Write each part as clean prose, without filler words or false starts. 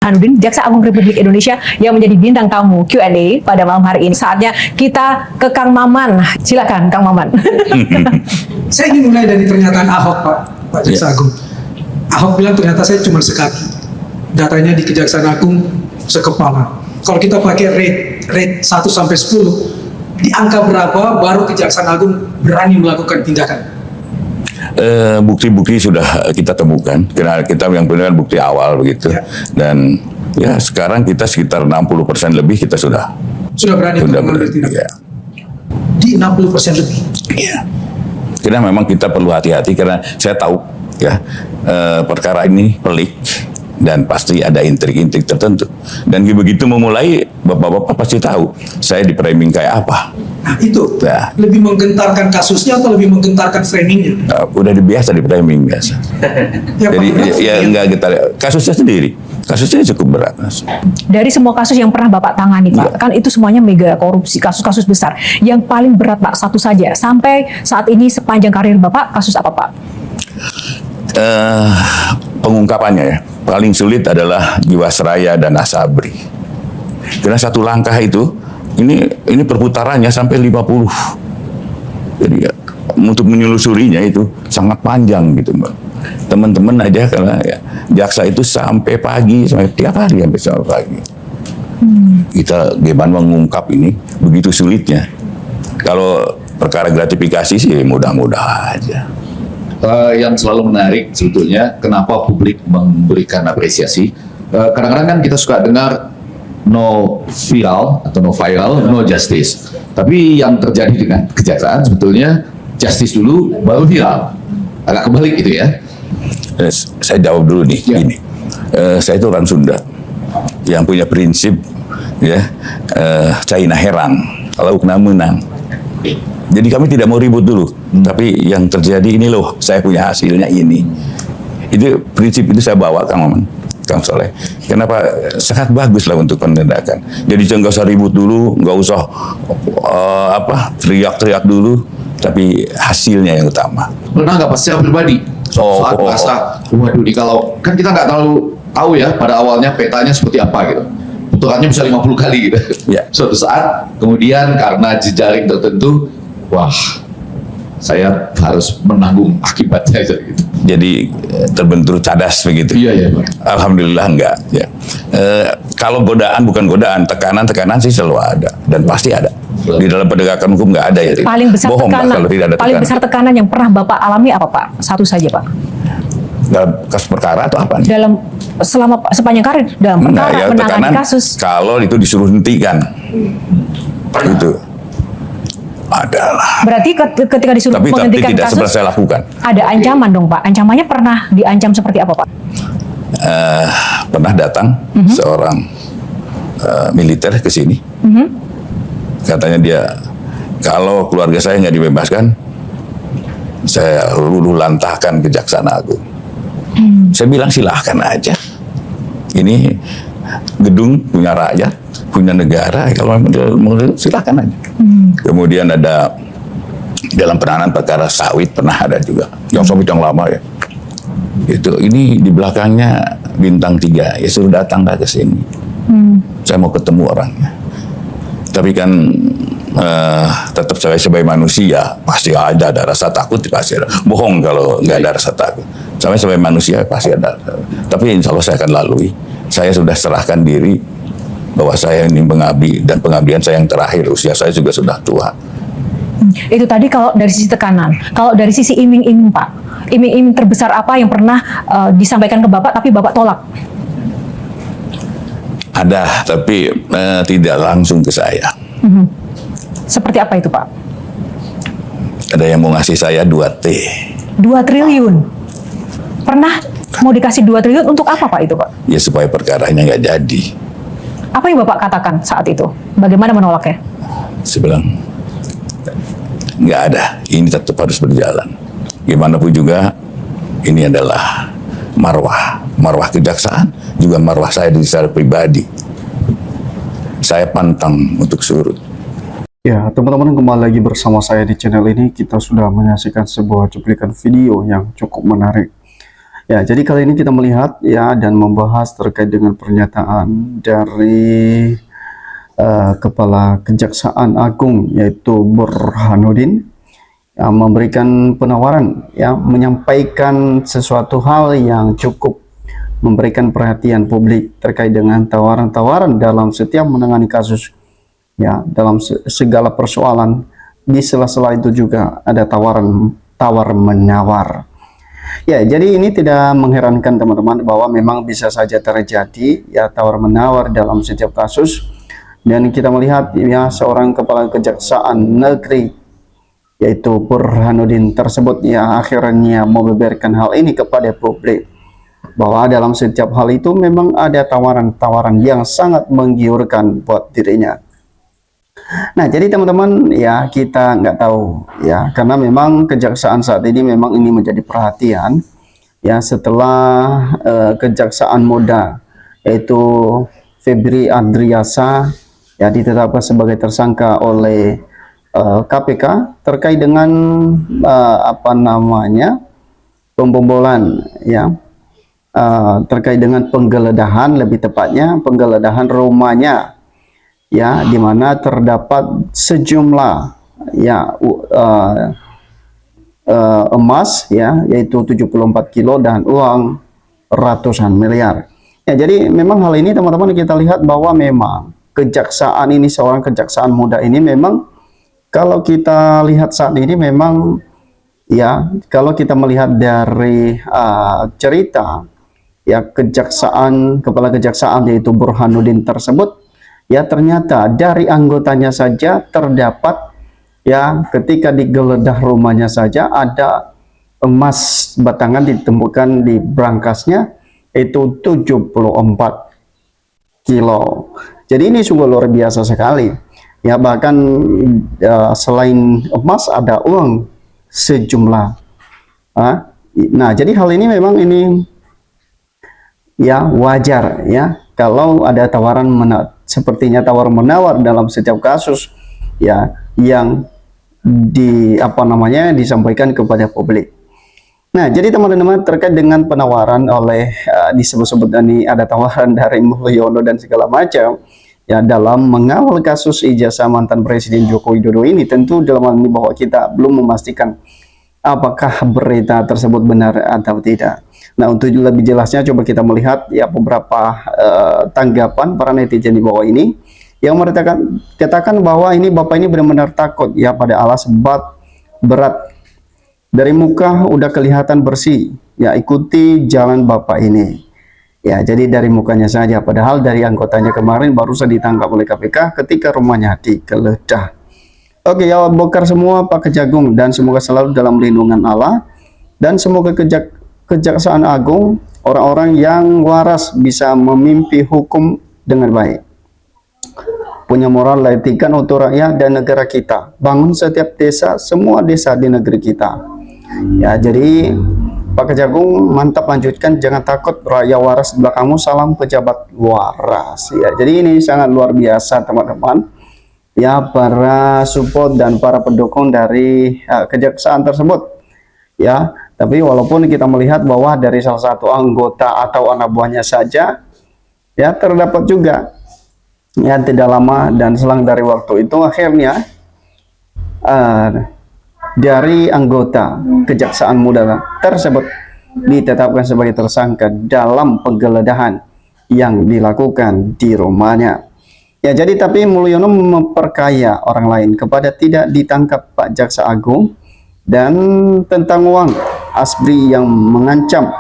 Burhanuddin, Jaksa Agung Republik Indonesia yang menjadi bintang tamu Q&A pada malam hari ini. Saatnya kita ke Kang Maman. Silakan, Kang Maman. Saya ingin mulai dari pernyataan Ahok, Pak Jaksa Agung. Ahok bilang ternyata saya cuma sekaki. Datanya di Kejaksaan Agung sekepala. Kalau kita pakai rate 1 sampai 10, di angka berapa baru Kejaksaan Agung berani melakukan tindakan? Bukti-bukti sudah kita temukan, karena kita yang punya bukti awal begitu, dan ya sekarang kita sekitar 60% lebih kita sudah berani mengambil tindakan. Ya. Di 60% lebih. Iya. Karena memang kita perlu hati-hati, karena saya tahu ya perkara ini pelik dan pasti ada intrik-intrik tertentu. Dan begitu memulai, bapak-bapak pasti tahu saya di framing kayak apa. Nah itu, lebih menggentarkan kasusnya atau lebih menggentarkan framingnya? Udah biasa di framing biasa. Jadi ya enggak getar, kasusnya sendiri. Kasusnya cukup berat. Dari semua kasus yang pernah Bapak tangani, Pak, kan itu semuanya mega korupsi, kasus-kasus besar. Yang paling berat, Pak, satu saja. Sampai saat ini sepanjang karir Bapak, kasus apa, Pak? Pengungkapannya ya, paling sulit adalah Jiwasraya dan Asabri. Karena satu langkah itu, ini perputarannya sampai 50. Jadi ya, untuk menyelusurinya itu sangat panjang gitu, Mbak. Teman-teman aja, karena ya, jaksa itu sampai pagi, sampai tiap hari sampai pagi. Kita gimana mengungkap ini begitu sulitnya. Kalau perkara gratifikasi sih mudah-mudah aja. Yang selalu menarik sebetulnya kenapa publik memberikan apresiasi. Kadang-kadang kan kita suka dengar no viral atau no viral, no justice. Tapi yang terjadi dengan kejaksaan sebetulnya justice dulu baru viral. Agak kebalik gitu ya. Saya jawab dulu nih, gini. Saya itu orang Sunda yang punya prinsip ya, China herang, kalau kena menang. Jadi kami tidak mau ribut dulu, tapi yang terjadi ini loh, saya punya hasilnya ini. Itu prinsip itu saya bawa, Kang Maman, Kang Soleh. Kenapa? Sangat bagus lah untuk penindakan. Jadi nggak usah ribut dulu, nggak usah teriak-teriak dulu, tapi hasilnya yang utama. Pernah nggak pas secara pribadi? Saat merasa, waduh, kalau kan kita nggak terlalu tahu ya pada awalnya petanya seperti apa gitu. Putarannya bisa 50 kali gitu. Ya. Suatu saat kemudian karena jejaring tertentu, wah, saya harus menanggung akibatnya gitu. Jadi terbentur cadas begitu. Iya, Pak. Alhamdulillah enggak. Ya. Kalau godaan bukan godaan, tekanan sih selalu ada dan pasti ada. Di dalam penegakan hukum nggak ada ya. Paling besar bohong, tekanan. Pak, kalau tidak ada paling tekanan. besar tekanan yang pernah Bapak alami apa, Pak? Satu saja, Pak. Dalam kasus perkara atau apa? Dalam sepanjang karir dalam perkara menangani kasus. Kalau itu disuruh hentikan, itu adalah. Berarti ketika disuruh menghentikan tidak kasus, seperti saya lakukan. Ada ancaman dong, Pak. Ancamannya pernah diancam seperti apa, Pak? Pernah datang seorang militer ke sini. Katanya dia, kalau keluarga saya nggak dibebaskan, saya luluh lantahkan Kejaksaan Agung. Saya bilang silahkan aja. Ini gedung punya rakyat, punya negara. Kalau memang silahkan aja. Kemudian ada dalam penanganan perkara sawit pernah ada juga. Yang sawit yang lama ya. Ini di belakangnya bintang 3. Ya suruh datang ke sini. Saya mau ketemu orangnya. Tapi kan tetap saya sebagai manusia pasti ada rasa takut, pasti ada. Bohong kalau nggak ada rasa takut. Saya sebagai manusia pasti ada. Tapi insya Allah saya akan lalui. Saya sudah serahkan diri bahwa saya ini mengabdi, dan pengabdian saya yang terakhir. Usia saya juga sudah tua. Itu tadi kalau dari sisi tekanan. Kalau dari sisi iming-iming, Pak, iming-iming terbesar apa yang pernah disampaikan ke Bapak tapi Bapak tolak? Ada, tapi tidak langsung ke saya. Seperti apa itu, Pak? Ada yang mau ngasih saya 2T. 2 triliun? Pernah mau dikasih 2 triliun untuk apa, Pak, itu, Pak? Ya supaya perkaranya nggak jadi. Apa yang Bapak katakan saat itu? Bagaimana menolaknya? Saya bilang, nggak ada, ini tetap harus berjalan. Gimana pun juga, ini adalah marwah kejaksaan, juga marwah saya secara pribadi. Saya pantang untuk surut. Ya, teman-teman, kembali lagi bersama saya di channel ini. Kita sudah menyaksikan sebuah cuplikan video yang cukup menarik, Ya, jadi kali ini kita melihat ya dan membahas terkait dengan pernyataan dari Kepala Kejaksaan Agung yaitu Burhanuddin yang memberikan penawaran ya, menyampaikan sesuatu hal yang cukup memberikan perhatian publik terkait dengan tawaran-tawaran dalam setiap menangani kasus ya, dalam segala persoalan. Di sela-sela itu juga ada tawar menawar. Ya, jadi ini tidak mengherankan teman-teman bahwa memang bisa saja terjadi ya tawar menawar dalam setiap kasus. Dan kita melihat ya seorang kepala kejaksaan negeri yaitu Burhanuddin tersebut ya akhirnya membeberkan hal ini kepada publik, bahwa dalam setiap hal itu memang ada tawaran-tawaran yang sangat menggiurkan buat dirinya. Nah, jadi teman-teman ya kita nggak tahu ya, karena memang kejaksaan saat ini memang ini menjadi perhatian ya setelah kejaksaan muda yaitu Febri Andriasa ya ditetapkan sebagai tersangka oleh KPK terkait dengan apa namanya pembobolan ya, terkait dengan penggeledahan, lebih tepatnya penggeledahan rumahnya ya, di mana terdapat sejumlah ya emas ya yaitu 74 kilo dan uang ratusan miliar. Ya, jadi memang hal ini teman-teman kita lihat bahwa memang kejaksaan ini, seorang kejaksaan muda ini memang kalau kita lihat saat ini memang ya, kalau kita melihat dari cerita ya kepala kejaksaan yaitu Burhanuddin tersebut ya, ternyata dari anggotanya saja terdapat ya ketika digeledah rumahnya saja ada emas batangan ditemukan di brangasnya itu 74 kilo. Jadi ini sungguh luar biasa sekali ya, bahkan selain emas ada uang sejumlah. Nah, jadi hal ini memang ini ya wajar ya kalau ada tawaran sepertinya tawar menawar dalam setiap kasus ya yang disampaikan kepada publik. Nah, jadi teman-teman terkait dengan penawaran oleh disebut-sebut ini ada tawaran dari Mulyono dan segala macam ya dalam mengawal kasus ijazah mantan Presiden Joko Widodo ini, tentu dalam hal ini bahwa kita belum memastikan apakah berita tersebut benar atau tidak. Nah, untuk lebih jelasnya coba kita melihat ya beberapa tanggapan para netizen di bawah ini yang katakan bahwa ini Bapak ini benar-benar takut ya pada alas bat berat. Dari muka udah kelihatan bersih ya, ikuti jalan Bapak ini. Ya, jadi dari mukanya saja, padahal dari anggotanya kemarin baru saja ditangkap oleh KPK ketika rumahnya digeledah. Oke ya, bongkar semua Pak Kejagung dan semoga selalu dalam lindungan Allah, dan semoga Kejaksaan Agung orang-orang yang waras bisa memimpi hukum dengan baik, punya moral etika untuk rakyat dan negara kita, bangun setiap desa, semua desa di negeri kita ya. Jadi Pak Kejagung mantap, lanjutkan, jangan takut, rakyat waras di belakangmu, salam pejabat waras ya. Jadi ini sangat luar biasa teman-teman ya, para support dan para pendukung dari kejaksaan tersebut ya. Tapi walaupun kita melihat bahwa dari salah satu anggota atau anak buahnya saja ya terdapat juga ya tidak lama dan selang dari waktu itu akhirnya dari anggota kejaksaan muda tersebut ditetapkan sebagai tersangka dalam penggeledahan yang dilakukan di rumahnya. Ya, jadi tapi Mulyono memperkaya orang lain kepada tidak ditangkap Pak Jaksa Agung, dan tentang uang Asbri yang mengancam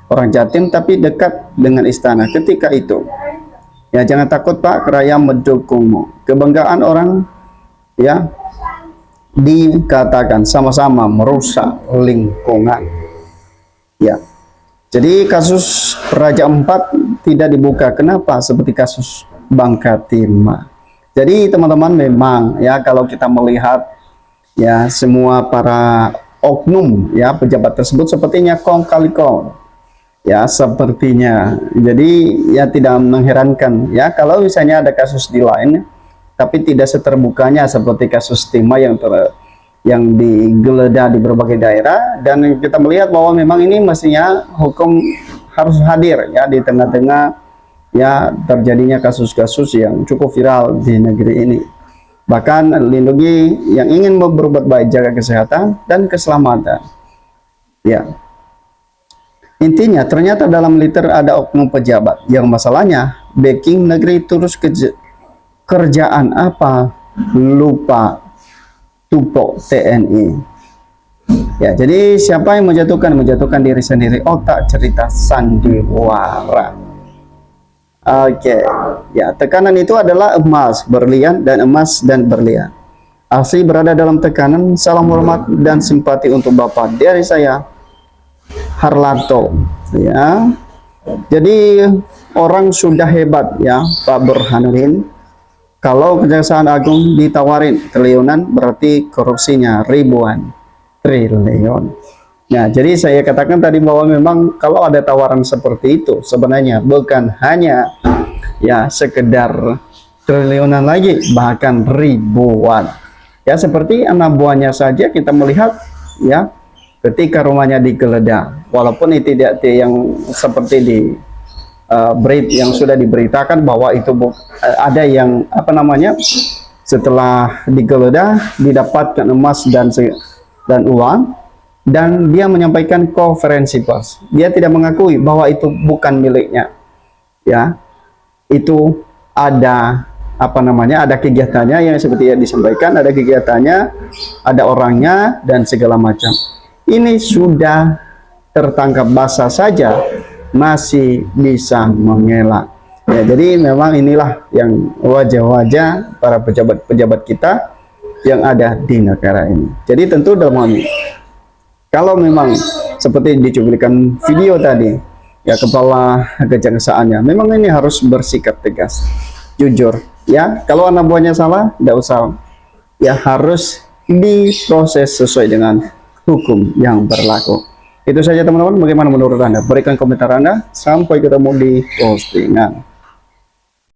orang Jatim tapi dekat dengan istana ketika itu. Ya, jangan takut Pak, rakyat mendukungmu. Kebanggaan orang ya dikatakan sama-sama merusak lingkungan. Ya, jadi kasus Raja Empat tidak dibuka. Kenapa? Seperti kasus Bangka Timah. Jadi teman-teman memang ya kalau kita melihat ya semua para oknum ya pejabat tersebut sepertinya kong kali kong ya sepertinya. Jadi ya tidak mengherankan ya kalau misalnya ada kasus di lain tapi tidak seterbukanya seperti kasus Timah yang digeledah di berbagai daerah, dan kita melihat bahwa memang ini mestinya hukum harus hadir ya di tengah-tengah ya terjadinya kasus-kasus yang cukup viral di negeri ini. Bahkan lindungi yang ingin berbuat baik, jaga kesehatan dan keselamatan. Ya. Intinya ternyata dalam militer ada oknum pejabat yang masalahnya backing negeri terus kerjaan apa lupa tupok TNI. Ya, jadi siapa yang menjatuhkan diri sendiri, otak cerita sandiwara. Oke, ya tekanan itu adalah emas, berlian dan emas dan berlian. Asli berada dalam tekanan. Salam hormat dan simpati untuk Bapak dari saya, Harlanto. Ya, jadi orang sudah hebat ya, Pak Burhanuddin. Kalau Kejaksaan Agung ditawarin triliunan, berarti korupsinya ribuan triliun. Nah, jadi saya katakan tadi bahwa memang kalau ada tawaran seperti itu, sebenarnya bukan hanya ya sekedar triliunan lagi, bahkan ribuan. Ya, seperti anak buahnya saja kita melihat ya, ketika rumahnya digeledah, walaupun itu tidak yang seperti di yang sudah diberitakan bahwa itu ada yang apa namanya, setelah digeledah didapatkan emas dan uang, dan dia menyampaikan konferensi pers. Dia tidak mengakui bahwa itu bukan miliknya. Ya, itu ada apa namanya, ada kegiatannya yang seperti yang disampaikan, ada kegiatannya, ada orangnya dan segala macam. Ini sudah tertangkap basah saja masih bisa mengelak. Ya, jadi memang inilah yang wajah-wajah para pejabat-pejabat kita yang ada di negara ini. Jadi tentu dalam hal ini, kalau memang seperti dicuplikan video tadi, ya kepala kejaksaannya, memang ini harus bersikap tegas, jujur. Ya, kalau anak buahnya salah, tidak usah. Ya harus diproses sesuai dengan hukum yang berlaku. Itu saja teman-teman, bagaimana menurut Anda? Berikan komentar Anda, sampai ketemu di postingan.